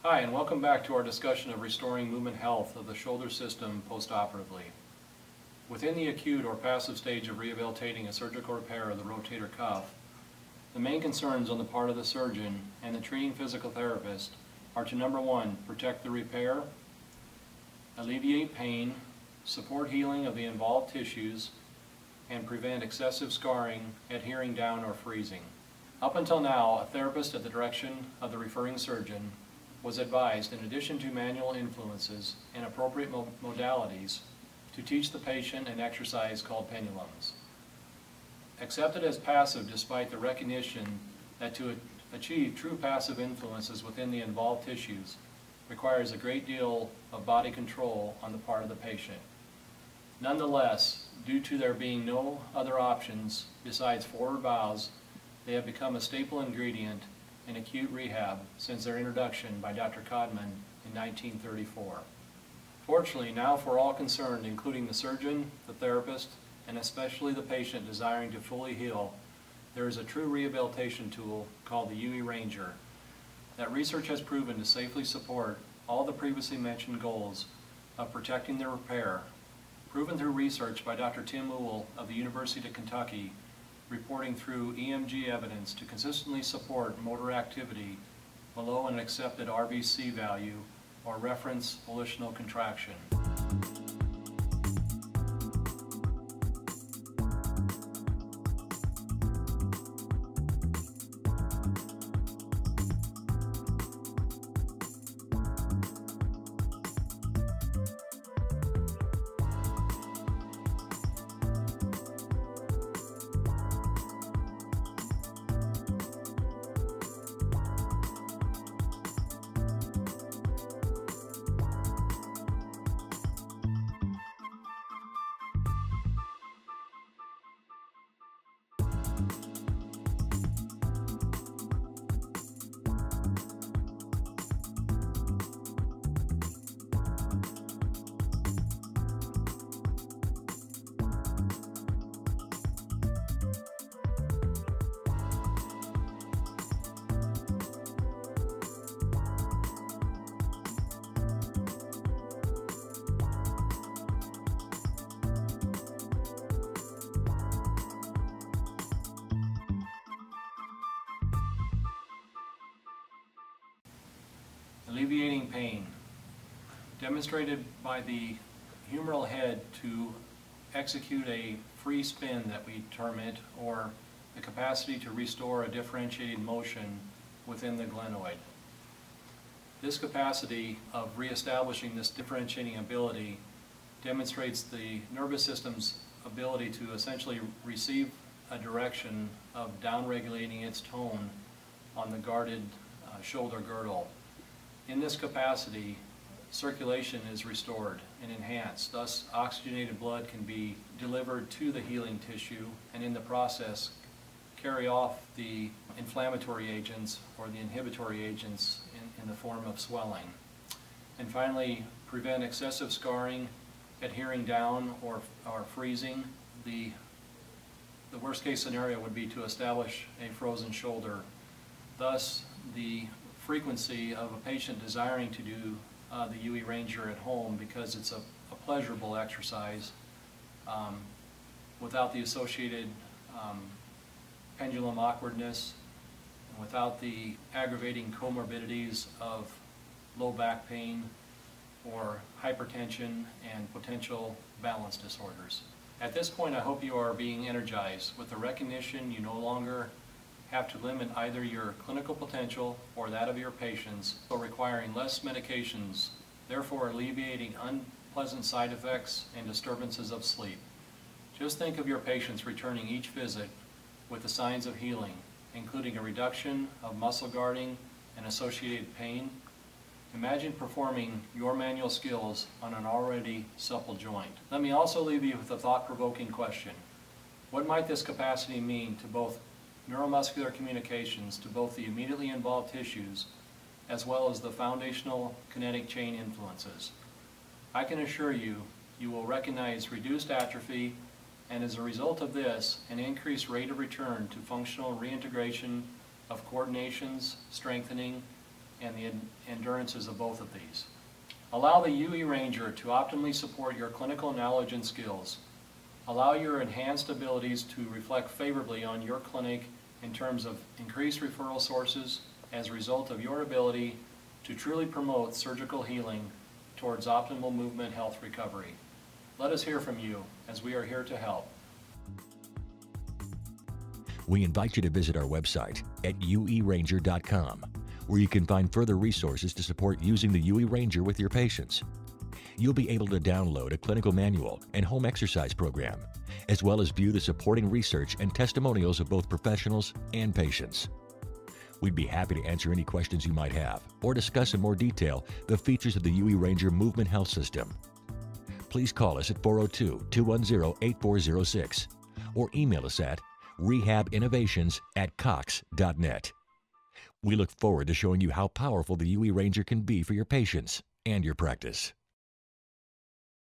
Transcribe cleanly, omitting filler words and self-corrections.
Hi, and welcome back to our discussion of restoring movement health of the shoulder system postoperatively. Within the acute or passive stage of rehabilitating a surgical repair of the rotator cuff, the main concerns on the part of the surgeon and the treating physical therapist are to number one, protect the repair, alleviate pain, support healing of the involved tissues, and prevent excessive scarring, adhering down, or freezing. Up until now, a therapist at the direction of the referring surgeon was advised, in addition to manual influences and appropriate modalities, to teach the patient an exercise called pendulums. Accepted as passive despite the recognition that to achieve true passive influences within the involved tissues requires a great deal of body control on the part of the patient. Nonetheless, due to there being no other options besides forward bows, they have become a staple ingredient in acute rehab since their introduction by Dr. Codman in 1934. Fortunately, now for all concerned, including the surgeon, the therapist, and especially the patient desiring to fully heal, there is a true rehabilitation tool called the UE Ranger that research has proven to safely support all the previously mentioned goals of protecting the repair, proven through research by Dr. Tim Uhl of the University of Kentucky, reporting through EMG evidence to consistently support motor activity below an accepted RBC value or reference volitional contraction. Alleviating pain, demonstrated by the humeral head to execute a free spin that we term it, or the capacity to restore a differentiated motion within the glenoid. This capacity of reestablishing this differentiating ability demonstrates the nervous system's ability to essentially receive a direction of downregulating its tone on the guarded shoulder girdle. In this capacity, circulation is restored and enhanced. Thus, oxygenated blood can be delivered to the healing tissue and in the process carry off the inflammatory agents or the inhibitory agents in the form of swelling. And finally, prevent excessive scarring, adhering down, or freezing. The worst case scenario would be to establish a frozen shoulder. Thus, the frequency of a patient desiring to do the UE Ranger at home, because it's a pleasurable exercise without the associated pendulum awkwardness and without the aggravating comorbidities of low back pain or hypertension and potential balance disorders. At this point, I hope you are being energized with the recognition you no longer have to limit either your clinical potential or that of your patients, so requiring less medications, therefore alleviating unpleasant side effects and disturbances of sleep. Just think of your patients returning each visit with the signs of healing, including a reduction of muscle guarding and associated pain. Imagine performing your manual skills on an already supple joint. Let me also leave you with a thought-provoking question. What might this capacity mean to both neuromuscular communications to both the immediately involved tissues as well as the foundational kinetic chain influences? I can assure you, you will recognize reduced atrophy and as a result of this, an increased rate of return to functional reintegration of coordinations, strengthening, and the endurances of both of these. Allow the UE Ranger to optimally support your clinical knowledge and skills. Allow your enhanced abilities to reflect favorably on your clinic in terms of increased referral sources as a result of your ability to truly promote surgical healing towards optimal movement health recovery. Let us hear from you, as we are here to help. We invite you to visit our website at ueranger.com, where you can find further resources to support using the UE Ranger with your patients. You'll be able to download a clinical manual and home exercise program, as well as view the supporting research and testimonials of both professionals and patients. We'd be happy to answer any questions you might have or discuss in more detail the features of the UE Ranger Movement Health System. Please call us at 402-210-8406 or email us at rehabinnovations@cox.net. We look forward to showing you how powerful the UE Ranger can be for your patients and your practice.